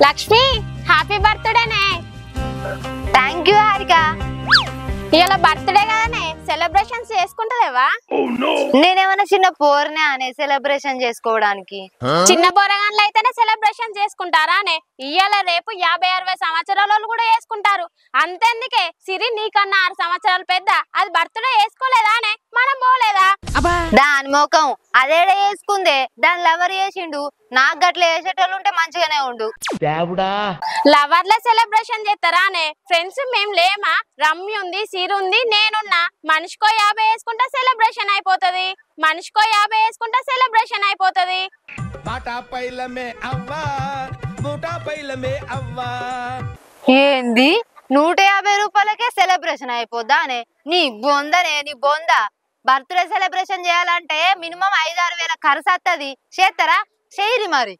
Lakshmi happy బర్త్డేనే. Thank you Harika. ఇవాళ birthday కదనే, సెలబ్రేషన్స్ చేసుకుంటలేవా? నేనేమన్నా చిన్న పోరనే అనే సెలబ్రేషన్ చేసుకోవడానికి? చిన్న పోరగాన్లు అయితేనే సెలబ్రేషన్ చేసుకుంటారా అనే? ఇవాళ రేపు 50-60 సంవత్సరాల కూడా చేసుకుంటారు. అంతెందుకే సిరి నీకన్నా 6 సంవత్సరాలు పెద్ద, అది బర్త్డే చేసుకోలేదా అనే? మనం పోలేదా? దాని ముఖం అదేడే చేసుకుందే, దాని లవర్ చేసిండు. నాకు గట్ల చేసేటోళ్ళు ఉంటే మంచిగానే ఉండు. లవర్ల సెలబ్రేషన్ చేస్తారా అనే? ఫ్రెండ్స్ మేము లేమా? రమ్య ఉంది, సిరి ఉంది, నేనున్నా. మనిషికో 50 వేసుకుంటా సెలబ్రేషన్ అయిపోతుంది. మనిషికో 50 వేసుకుంటా సెలబ్రేషన్ అయిపోతుంది. ఏంది 150 రూపాయలకే సెలబ్రేషన్ అయిపోద్దా అనే? నీ బొందనే, నీ బొంద. బర్త్డే సెలబ్రేషన్ చేయాలంటే మినిమం 5-6 వేల ఖర్చు వస్తుంది. చేస్తారా? చేయరి మరి.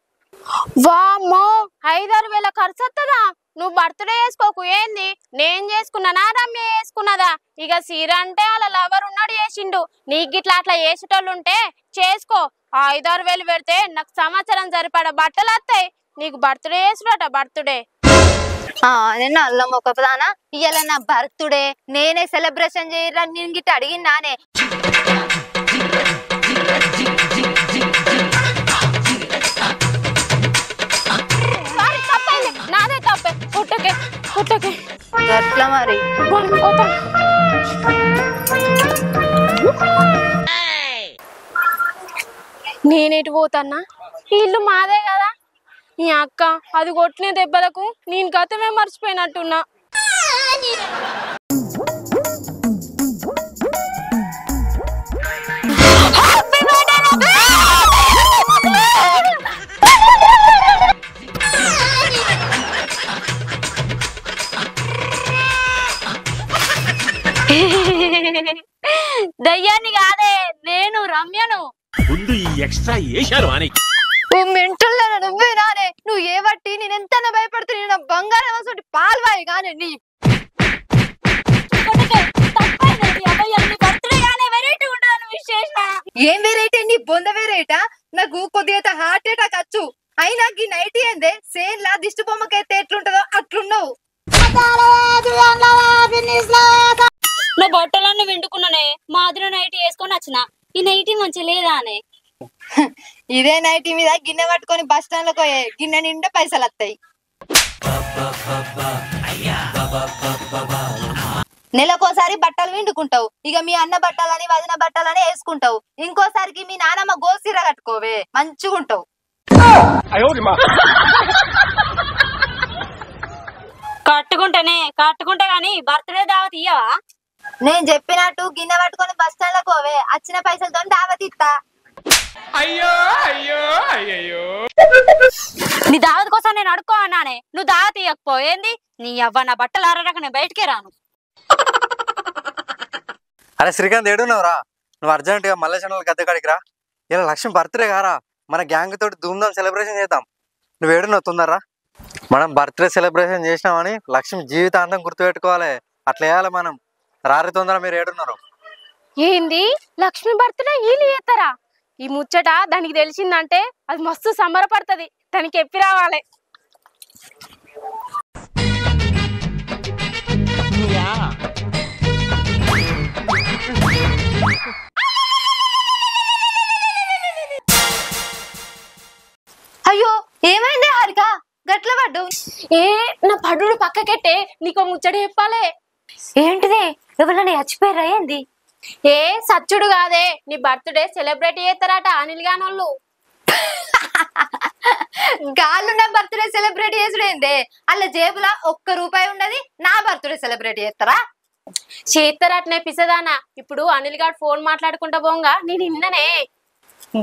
వామ్మో, 5-6 వేల ఖర్చు వస్తుందా? నువ్వు బర్త్డే చేసుకోకు. ఏంది, నేను చేసుకున్నానా రమ్య చేసుకున్నదా? ఇక సీర అంటే అలా లవర్ ఉన్నాడు చేసిండు. నీకు ఇట్లా అట్లా చేసేటోళ్ళు ఉంటే చేసుకో. 5-6 వేలు పెడితే నాకు సంవత్సరం సరిపడ బట్టలు వస్తాయి. నీకు బర్త్డే చేసుడట బర్త్డే. నేను అల్లం ఒకదానా ఇవాళ నా బర్త్డే, నేనే సెలబ్రేషన్ చేయరా నేను గిట్ట అడిగినానే. నాదే తప్పే. పుట్టకే పుట్టకే ఎట్లా మరి? నేనేటి పోతాన్నా? ఇల్లు మాదే కదా. నీ అక్క అది కొట్టిన దెబ్బలకు నేను గతమే మర్చిపోయినట్టున్నా. దయ్యాన్ని కాదే, నేను రమ్యను. ముందు ఈ ఎక్స్ట్రా ఏశారు అని మెంటల్ నువ్వే నానే. నువ్వు ఏ బట్టి నేను ఎంత భయపడుతున్నా. నా బంగారం అసలు పాల్వాయి కానీ నీ ఏం వెరైటీ? నీ బొంద వెరైటా? నాకు కొద్దిగా హార్ట్ అటాక్ వచ్చు. అయినా ఈ నైట్ ఏందే సేన్ లా దిష్టి బొమ్మకైతే ఎట్లుంటదో అట్లున్నావు. నా బట్టలన్నీ విండుకున్నానే, మాదిరి నైట్ వేసుకొని వచ్చిన. ఈ నైట్ మంచి లేదా అనే? ఇదే నైటీ మీద గిన్నె పట్టుకొని బస్ స్టాండ్ లో పోయే, గిన్నె నిండా పైసలు వస్తాయి. నెలకోసారి బట్టలు విండుకుంటావు. ఇక మీ అన్న బట్టలని వదిన బట్టలని వేసుకుంటావు. ఇంకోసారికి మీ నానమ్మ గోసీర కట్టుకోవే, మంచిగుంటావు. కట్టుకుంటే గాని బర్త్డే దావత్ ఇయ్యవా? నేను చెప్పినట్టు గిన్నె పట్టుకొని బస్ స్టాండ్ లో పోవే, వచ్చిన పైసలతో దావత్ ఇస్తా. అయ్యో అయ్యో అయ్యో నీ దావత్ కోసం నేను అడుక్కో అన్నానే, నువ్వు దావత్ ఇయ్యకపోయింది. నీ అవ్వ నా బట్టలు ఆరక నేను బయటికే రాను. అరే శ్రీకాంత్ ఏడున్నావురా? నువ్వు అర్జెంట్ గా మల్లేశ్వరం గద్దె కాడికి రా. ఇలా లక్ష్మి బర్త్డే కారా, మన గ్యాంగ్ తోటి ధూమ్ధామ్ సెలబ్రేషన్ చేద్దాం. నువ్వు ఏడున్నావు? తొందరరా. మనం బర్త్డే సెలబ్రేషన్ చేసినామని లక్ష్మి జీవితాంతం గుర్తుపెట్టుకోవాలి. అట్లా వేయాలి మనం. రారి తొందర. మీరు ఏడున్నారు? ఏంది లక్ష్మి బర్త్డే వీళ్ళు చేస్తారా? ఈ ముచ్చట దానికి తెలిసిందంటే అది మస్తు సంబరపడుతుంది. దానికి ఎప్పి రావాలి. అయ్యో ఏమైంది హారిక? గట్ల పడ్డు? నా పడుడు పక్కకెట్టే, నీకో ముచ్చట చెప్పాలే. ఏంటిది? ఎవరన్నా చచ్చిపోయారా ఏంది? సచ్చుడు కాదే, నీ బర్త్డే సెలబ్రేట్ చేస్తారట అనిల్ గానోళ్ళు. గాళ్ళు నా బర్త్డే సెలబ్రేట్ చేసుడు ఏందే? అల్ల జేబులా ₹1 ఉండదు. నా బర్త్డే సెలబ్రేట్ చేస్తారా? చేస్తారటనే పిసదానా. ఇప్పుడు అనిల్ గారు ఫోన్ మాట్లాడుకుంటా పోంగా నేను నిన్ననే.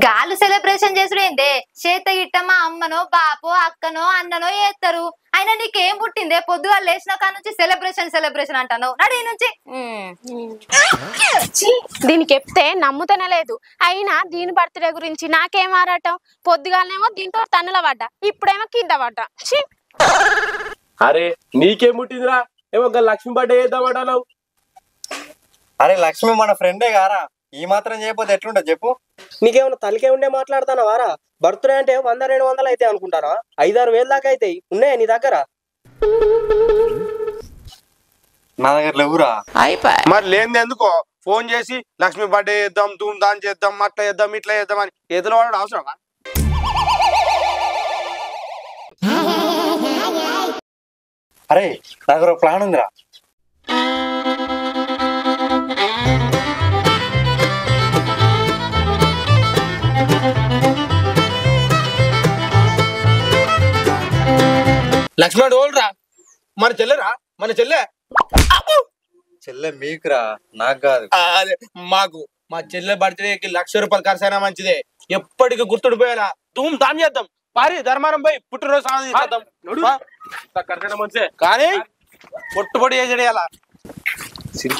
గాలు సెలబ్రేషన్ చేసుడు ఏందే? చేత గిట్టమ్మా అమ్మనో బాపో అక్కనో అన్ననో చేస్తారు. అయినా నీకేం పుట్టిందే? పొద్దుగా లేచిన కాడ నుంచి సెలబ్రేషన్ సెలబ్రేషన్ అంటాను. నడి నుంచి. దీనికి చెప్తే నమ్ముతనే లేదు. అయినా దీని బర్త్డే గురించి నాకేం ఆరాటం? పొద్దుగాలనేమో దీంతో తన్నుల పడ్డా, ఇప్పుడేమో కింద పడ్డా. అరే నీకేం పుట్టిందిరా? ఏమో లక్ష్మి బర్త్డే చేద్దామంటావు. అరే లక్ష్మి మన ఫ్రెండే కారా, ఈ మాత్రం చేయకపోతే ఎట్లుంటది చెప్పు? నీకేమన్నా తలకే ఉండే మాట్లాడతానా వారా? బర్త్డే అంటే 100-200 అయితే అనుకుంటానా? 5-6 వేలు దాకా అయితే ఉన్నాయా నీ దగ్గర? నా దగ్గర లేవురా. మరి లేనిది ఎందుకో ఫోన్ చేసి లక్ష్మి బర్త్డే చేద్దాం, ధూమ్ ధామ్ చేద్దాం, అట్లా చేద్దాం, ఇట్లా చేద్దాం అని ఎదురు వాడు అవసరమా? అరే నా దగ్గర ఒక ప్లాన్ ఉందిరా. లక్ష్మణ్ ఓల్రా, మన చెల్లెరా, మన చెల్లె. చెల్లె మీకురా, నాకు కాదు. అదే మాకు, మా చెల్లె బర్త్డేకి 1,00,000 రూపాయలు ఖర్చు అయినా మంచిదే. ఎప్పటికి గుర్తుండిపోయేలా ధూమ్ ధామ్ చేద్దాం. పారి ధర్మారం పోయి పుట్టినరోజు సాధన చేద్దాం. ఖర్చైనా మంచిదే కానీ పొట్టుబడి చేసేయాల.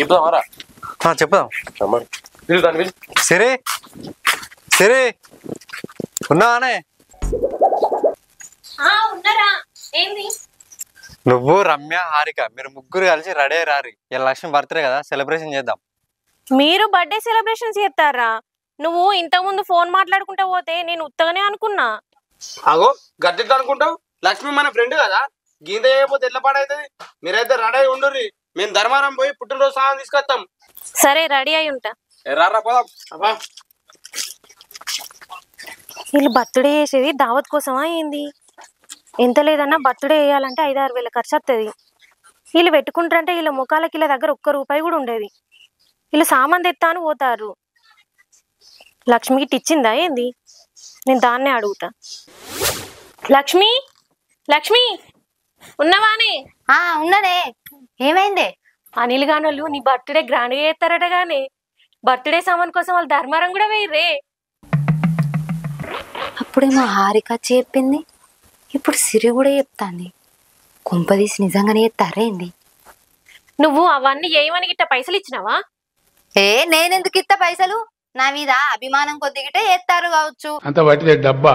చెప్తామారా? చెప్దాం. దాని సరే సరే ఉన్నావానే? ఉన్నారా? ఏంది? నువ్వు, రమ్య, హారిక మీరు ముగ్గురు కలిసి రెడీ రారి. ఇలా లక్ష్మి బర్త్డే కదా, సెలబ్రేషన్ చేద్దాం. మీరు బర్త్డే సెలబ్రేషన్స్ చేస్తారా? నువ్వు ఇంతకుముందు ఫోన్ మాట్లాడుకుంటా పోతే నేను ఉత్తగానే అనుకున్నా. అగో గద్దెట్ అనుకుంటావు? లక్ష్మి మన ఫ్రెండ్ కదా, గీత చేయకపోతే ఎట్లా పాడవుతుంది? మీరైతే రెడీ అయి ఉండుర్రి, మేము ధర్మారం పోయి పుట్టినరోజు సాధన తీసుకొస్తాం. సరే రెడీ అయి ఉంటా. రారా పోదాం. అబ్బా వీళ్ళు బర్త్డే చేసేది దావత్ కోసమా ఏంది? ఎంత లేదన్నా బర్త్డే వేయాలంటే 5-6 వేల ఖర్చు వస్తుంది. వీళ్ళు పెట్టుకుంటారంటే వీళ్ళ ముఖాలకి వీళ్ళ దగ్గర ₹1 కూడా ఉండేది. వీళ్ళు సామాన్ తెత్తా అని పోతారు. లక్ష్మికి ఇచ్చిందా ఏంది? నేను దాన్నే అడుగుతా. లక్ష్మి, లక్ష్మి ఉన్నవానే? ఉన్ననే. ఏమైందే? అనిల్ గానోళ్ళు నీ బర్త్డే గ్రాండ్గా చేస్తారట గానీ బర్త్డే సామాన్ కోసం వాళ్ళు ధర్మారం కూడా వేయరే. అప్పుడేమో హారిక చెప్పింది, ఇప్పుడు సిరి కూడా చెప్తాంది. కుంపదీసి నిజంగానే ఎత్తారేంది? నువ్వు అవన్నీ ఏమని గిట్ట పైసలు ఇచ్చినావా? నేనెందుకు ఇత్త పైసలు? నా మీద అభిమానం కొద్దిగిటే ఎత్తారు కావచ్చు. అంత బట్టిదే డబ్బా.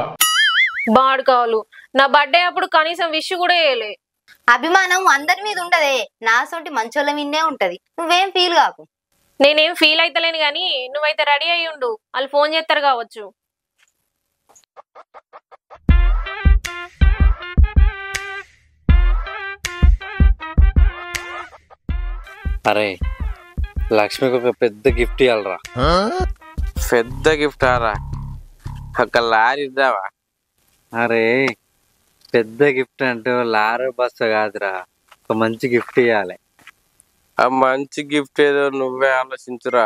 బాడుకావులు నా బర్త్డే అప్పుడు కనీసం విష్ కూడా వేయలే. అభిమానం అందరి మీద ఉండదే, నా సొంటి మంచోళ్ళ మీదే ఉంటది. నువ్వేం ఫీల్ కాకు. నేనేం ఫీల్ అయితలేను గాని నువ్వైతే రెడీ అయ్యి ఉండు, వాళ్ళు ఫోన్ చేస్తారు కావచ్చు. అరే లక్ష్మికి ఒక పెద్ద గిఫ్ట్ ఇవ్వాలరా. పెద్ద గిఫ్ట్ ఆరా? ఒక లారీ ఇద్దావా? అరే పెద్ద గిఫ్ట్ అంటే లారీ బస్సు కాదురా, ఒక మంచి గిఫ్ట్ ఇవ్వాలి. ఆ మంచి గిఫ్ట్ ఏదో నువ్వే ఆలోచించురా.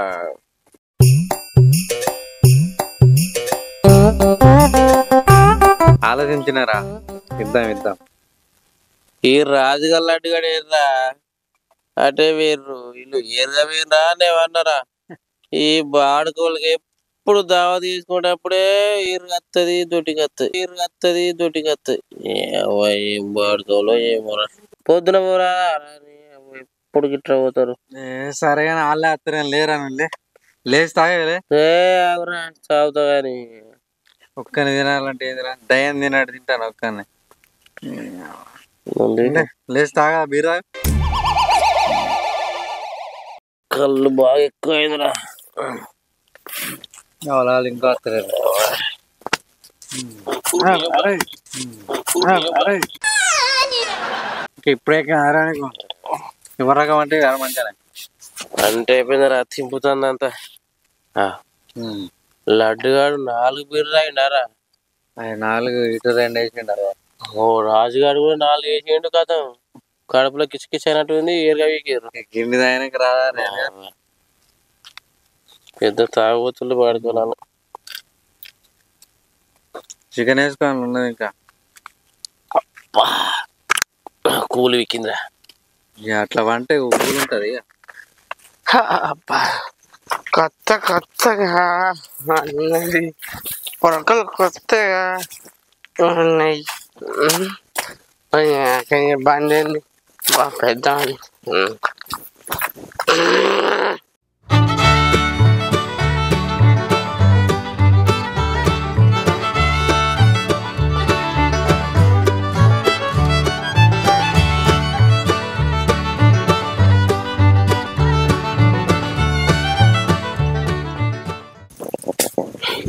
ఆలోచించినారా? ఇద్దాం ఇద్దాం. ఈ రాజుగల్లాంటిగాడు ఏర్రా అంటే వీరు వీళ్ళు ఏరుగా వీరా అనేవన్నారా? ఈ బాడుకోళ్ళకి ఎప్పుడు దావా తీసుకునేటప్పుడే ఇరుగత్తది దొడ్డికత్తది, ఇరుగత్తది దొడ్డికత్తది. ఏం బాడుకోలో ఏమోరా. పొద్దున పోరా, ఎప్పుడు గిట్లా పోతారు. సరే కానీ వాళ్ళే అత్తరేం లేరా? లేచి తాగలే ఆగురా చావుతా గాని. ఒక్కని తినాలంటే ఏందిరా, దయ్యం తినట్టు తింటాను ఒక్కని. లేచి తాగా బీరా. కళ్ళు బాగా ఎక్కువైందిరా. వాళ్ళు ఇంకా వస్తలేదు. ఇప్పుడే ఎవరు రకం అంటే మంచిగా అంటే అయిపోయిందిరా, తింపుతుంది అంతా. లడ్డుగాడు 4 బీర్లు అయినారా? 4 ఇటు 2 వేసిండారు. ఓ రాజుగాడు కూడా 4 వేసిండు. కథ కడుపులో కిచకిచ అయినట్టుంది. ఏరుగా వీకారు. గిన్నె దానికి రాదా? పెద్ద తాగుబోతులు పాడుకోవాలి. చికెన్ వేసుకోవాలి ఉన్నది ఇంకా. కూలి విక్కిందిరా. అట్లా వంటే ఉప్పులు ఉంటది. కొత్త కొత్తగా అన్నది పొరకలు కొత్తగా ఉన్నాయి. బండి పెద్ద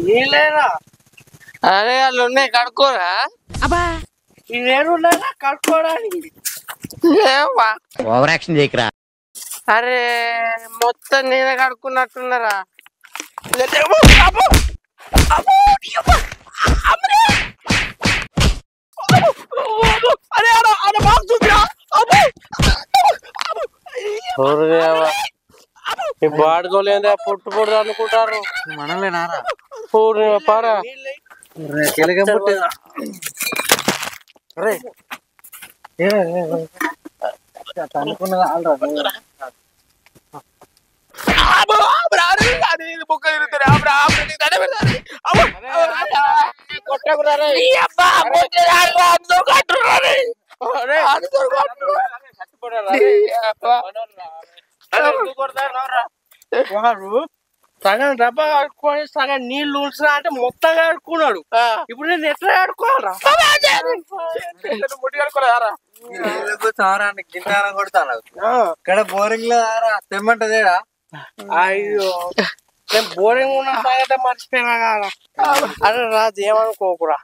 నీళ్ళేనా అరే వాళ్ళు ఉన్నాయి కడుక్కోరా ఈ నేను కట్టుకోవడానికి ఓవర్ యాక్షన్ చేయకరా. అరే మొత్తం నేనే కడుక్కున్నట్టున్నారా వాడుకోలేదా పొట్టు పొట్టు అనుకుంటారు మనలేనారా పారా అనుకున్నదా సగం డబ్బా కడుక్కొని సగం నీళ్లు ఉంచినా అంటే మొత్తం కడుక్కున్నాడు. ఇప్పుడు నేను ఎట్లా కడుక్కోవాలరా? సారాన్ని గింటారం కొడతాను ఇక్కడ బోరింగ్ లో తెమ్మంటదేడా. అయ్యో నేను బోరింగ్ ఉన్న సంగతి మర్చిపోయినా కదా. అరే రాజు ఏమనుకోకురా.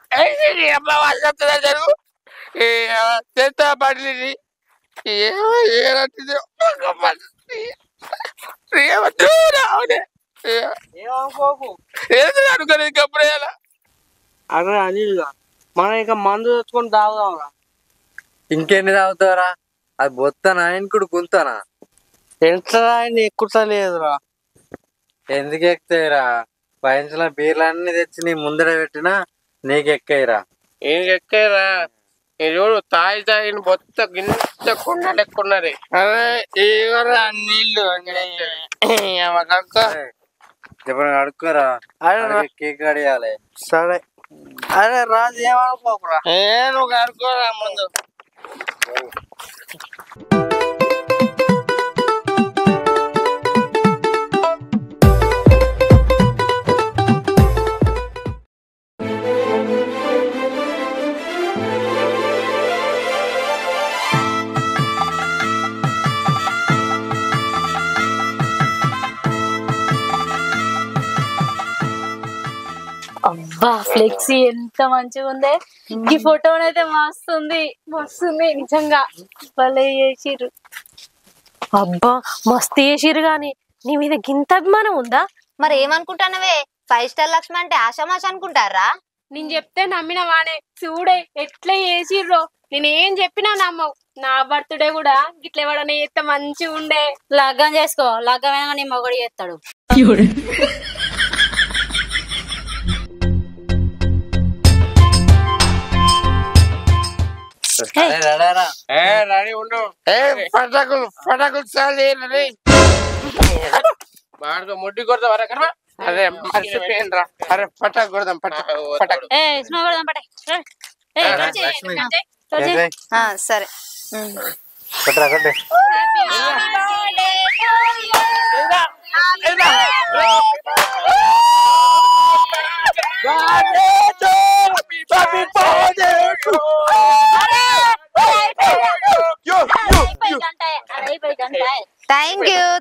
పడి ఏమనుకోకు. అనుకోలేదు. అరే అనిల్ మనం ఇక మందు తెచ్చుకొని తాగుదాంరా. ఇంకెన్ని తాగుతారా? అది బొత్తానా ఇంకుడు గుంతానా? ఎంత ఆయన ఎక్కుతలేదురా. ఎందుకు ఎక్కుతాయిరా? పైన బీర్లన్నీ తెచ్చి నీ ముందర పెట్టినా నీకు ఎక్కాయిరా. ఎక్కారా చూడు తాయి తాగిన బొత్త గింత కుండ లెక్కున్నది. అరే ఇవరా నీళ్ళు ఇప్పుడు అడుక్కోరా. అరే కేక్ అడిగాలి. సరే అరే రాజు ఏమనుకోకురా. నువ్వు కడుక్కోరా ముందు. అబ్బా ఫ్లెక్సీ ఎంత మంచిగా ఉందే. ఈ ఫోటోనైతే మస్తుంది నిజంగా. భలే చేసిర్రు. అబ్బా మస్తు చేసిర్రు గాని నీ మీద గింత అభిమానం ఉందా? మరి ఏమనుకుంటానవే 5 స్టార్ లక్ష్మి అంటే ఆషామాష అనుకుంటారా? నేను చెప్తే నమ్మిన వానే చూడే ఎట్లా చేసిర్రో. నేనేం చెప్పినా నమ్మవు. నా బర్త్డే కూడా గిట్ల ఎవడన్నా చేస్తే మంచిగా ఉండే. లగ్గం చేసుకో, లగ్గమైనా నీ మొగడు చేస్తాడు. రెడీ ఉండు. పటాకులు చాలు బాగా ముడ్డి కొడతాం. అరే కర్మ అరే మర్చిపోయినరా. అరే పటాకు కొడదాం. పటాకు సరే కొట్టరా కొట్టే.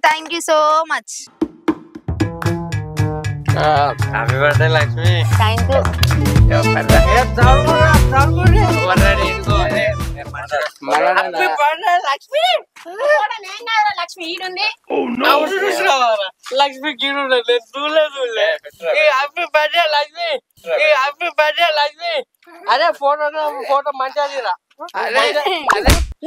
Thank you so much. Happy birthday Lakshmi. Thank you. Lakshmi ఈడుంది. లక్ష్మి చూడలే happy birthday Lakshmi. Happy birthday Lakshmi. అరే ఫోటో మంచిగా.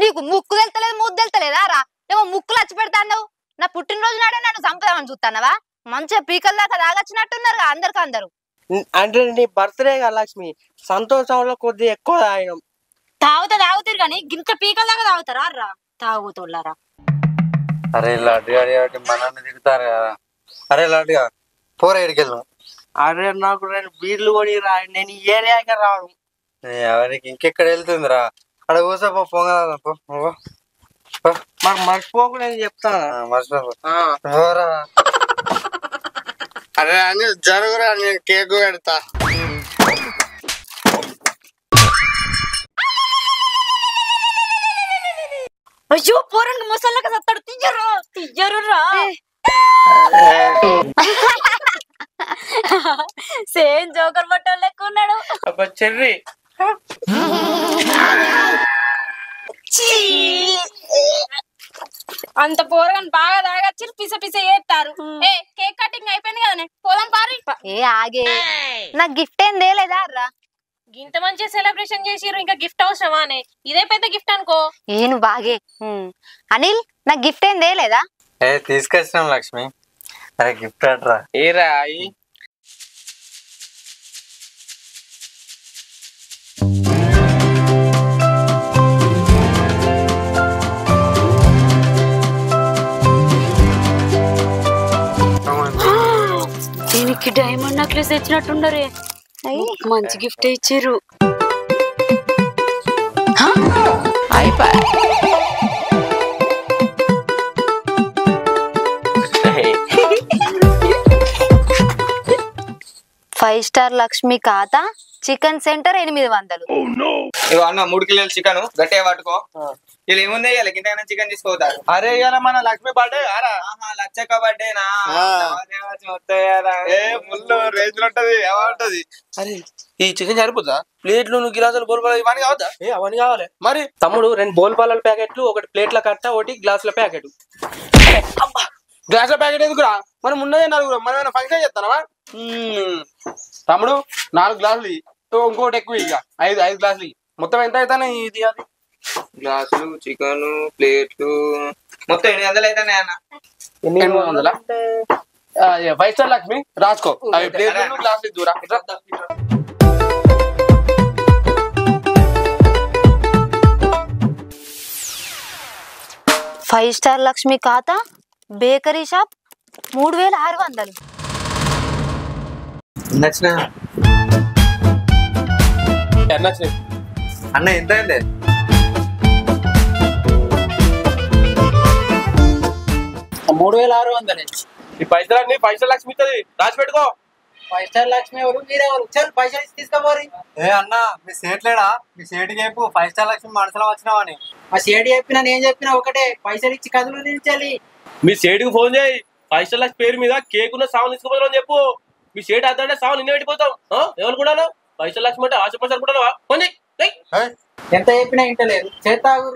నీకు ముక్కు తెలుతలేదు ముద్దు తెలుతలేదా రా? ఏమో ముక్కులు వచ్చి పెడతావు. నా పుట్టినరోజు నాడే నన్ను చంపుదామని చూస్తానవా? మంచిగా పీకల దాకా తాగొచ్చినట్టున్నారు అందరు. అంటే నీ బర్త్డే కదా లక్ష్మి, సంతోషంలో కొద్దిగా ఎక్కువ తాగినాం. తాగుతారు కానీ గింత పీకల దాకా తాగుతారా రా తాగుతుళ్ళారా? అరే లడ్డు గారి మనల్ని తిడతారు కదా. అరే లడ్డుగా పోరా ఇడికెళ్ళను. అరే నాకు 2 బీర్లు కొని రా. నేను ఈ ఏరియాకి రాను. ఎవరికి ఇంకెక్కడ వెళ్తుందిరా? అక్కడ కూసా పొంగదా. మరి మర్చిపోకుండా నేను చెప్తాను. మర్చిపోరా. అరే అని జరుగురా, నేను కేక్ పెడతా. అయ్యో పోరండి ముసళ్ళకి సత్తాడు. తియ్యరు రా. సేమ్ జోకర్ బట్టలు లెక్క ఉన్నాడు. అబ్బా చెర్రి అంత పోరగాని బాగా తాగచ్చి పిస పిస చేస్తారు. ఏ కేక్ కటింగ్ అయిపోయింది కదనే, పోదాం పారి. ఏ ఆగే, నాకు గిఫ్ట్ ఏం తేలేదా రా? ఇంత మంచిగా సెలబ్రేషన్ చేసిర్రు, ఇంకా గిఫ్ట్ అవసరమానే? ఇదే పెద్ద గిఫ్ట్ అనుకో. ఏను బాగే. అనిల్, నాకు గిఫ్ట్ ఏం తేలేదా? తీసుకొచ్చినాం లక్ష్మి. అరే గిఫ్ట్ అట్రా. ఏరా దీనికి డైమండ్ నెక్లెస్ తెచ్చినట్టుండరే, మంచి గిఫ్ట్ ఇచ్చిర్రు. ఫైవ్ స్టార్ లక్ష్మి ఖాతా చికెన్ సెంటర్ 800. ఇగో అన్న 3 కిలోల చికెన్ గట్టిగా పట్టుకో. వీళ్ళు ఏముంది ఇంతైనా చికెన్ తీసుకోతారు. అరే ఇవాళ మన లక్ష్మి బర్త్డే ఆరా. లచ్చక్క బర్త్డేనా? రేంజ్ ఉంటది ఏమంటది. అరే ఈ చికెన్ సరిపోతుందా? ప్లేట్లు గిలాసులు బోల్పాలు ఇవన్నీ కావద్దా? అవన్నీ కావాలి మరి. తమ్ముడు 2 బోల్పాల ప్యాకెట్లు, ఒకటి ప్లేట్ల కట్ట, ఒకటి గ్లాసుల ప్యాకెట్. గ్లాసుల ప్యాకెట్ ఎందుకురా? మనం ఉన్నదే 4, మనం ఏమైనా ఫంక్షన్ చేస్తానవా? తమ్ముడు 4 గ్లాసులు ఇంకోటి ఎక్కువ ఇక 5 గ్లాసులు మొత్తం ఎంత అవుతాయి? ఇది అది గ్లాసులు చికెన్ ప్లేట్లు మొత్తం 800 అవుతాయి అన్న. 800? 5 స్టార్ లక్ష్మి రాసుకో. అవి ప్లేట్లు గ్లాసులు దూరా. 5 స్టార్ లక్ష్మి ఖాతా బేకరీ షాప్ 3600. అన్న ఎంత అయింది? 3600. ఈ పైసలన్నీ 5 స్టార్ లక్ష్మి ఇస్తుంది, రాసి పెట్టుకో. 5 స్టార్ లక్ష్మి ఎవరు? మీరెవరు? చల్ పైసలు తీసుకోపోరి. ఏ అన్న మీ సేట్ లేడా? మీ సేట్ చెప్పు 5 స్టార్ లక్ష్మి మనసులో వచ్చినావని. ఆ సేటు చెప్పినా నేను చెప్పినా ఒకటే, పైసలు ఇచ్చి కదులు నిలిచాలి. మీ సేటుకు ఫోన్ చేయి. 5 స్టార్ లక్ష్మి పేరు మీద కేక్ ఉన్న సామాన్ తీసుకుపోతాం అని చెప్పు. మీ సేట్ అద్దంటే సామాన్ నిన్న పెట్టిపోతాం. ఏమనుకున్నాను? 5 స్టార్ లక్ష్మి అంటే ఆశ పైసలు అనుకుంటావా? ఫోన్ చేయి. ఎంత చెప్పినా ఇంటలేరు. చేతాగు.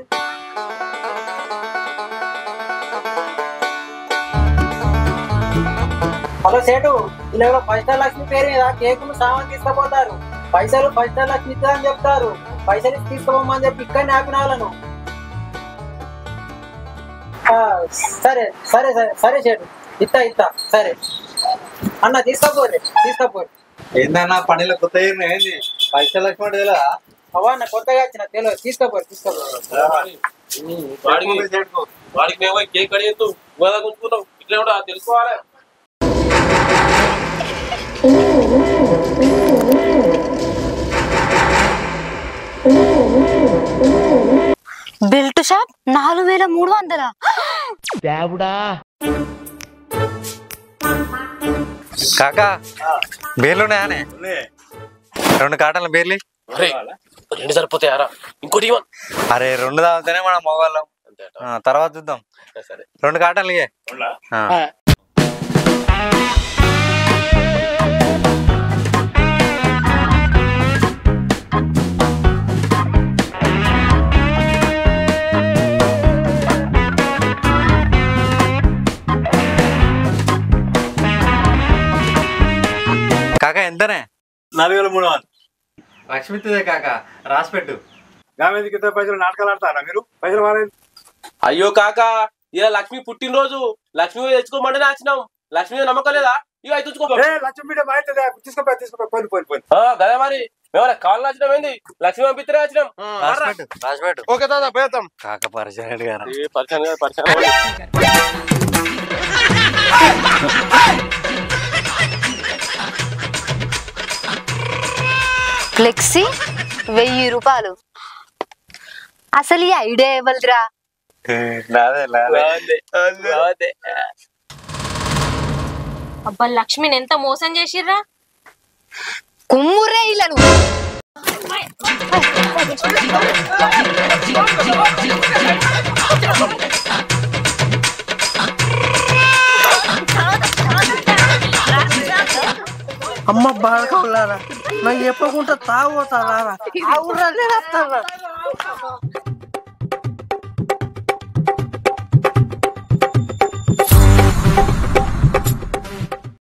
హలో సేటు, ఇలా 5 స్టార్ లక్ష్మి పేరు మీద కేక్ సామాన్ తీసుకుపోతారు. పైసలు 5 స్టార్ లక్ష్మి ఇస్తా అని చెప్తారు. పైసలు తీసుకోమని చెప్పి ఇక్కడనే ఆపిన వాళ్ళను. సరే సరే సరే సరే సేటు, ఇత్తా సరే అన్న. తీసుకోపోరు. ఏందన్నా పనిలో కొత్త ఏంది? 5 స్టార్ లక్ష్మి అంటే తెలియదా? అవా నా కొత్తగా వచ్చిన తెలియదు. తీసుకోపోరు. వాడికి మేము కేక్ కడిగేస్తూ గోదా గుంచుకుంటాం. ఇట్లా కూడా తెలుసుకోవాలి. Belt shop 4300. కాకా బేర్లు ఉన్నాయానే? 2 కాటన్ల బేర్లు. అరే 2 సరిపోతాయారా? ఇంకోటి ఇవ్వను. అరే 2 తాగితేనే మనం మొగవాళ్ళం, తర్వాత చూద్దాం. 2 కాటన్లు ఇయ్యే. కాకా ఎంతనే? 4300. లక్ష్మిదే కాకా, రాసిపెట్టు. పైసలు నాటకాలు ఆడతారా మీరు? పైసలు వాలేదు. అయ్యో కాకా, ఇలా లక్ష్మి పుట్టినరోజు. లక్ష్మి తెచ్చుకోమంటే వచ్చినాం. లక్ష్మి నమ్మకం లేదా? ఇక అయితే లక్ష్మి తీసుకోపోయి గదే మరి. మేము కాళ్ళు నచ్చినాం. ఏంది లక్ష్మి పంపిస్తే వచ్చినాం. రాసిపెట్టు. ఓకే తాత పోతాం. కాక పరిచయం గారు ఫ్లెక్సీ 1000 రూపాయలు. అసలు ఈ ఐడియా ఇవ్వదురా. అబ్బా లక్ష్మిని ఎంత మోసం చేసిర్రా. కుమ్మురే ఇళ్ళను. అమ్మ బాగా నాకు చెప్పకుండా తాగుతారా ఆ ఊర్రా నేను వస్తాను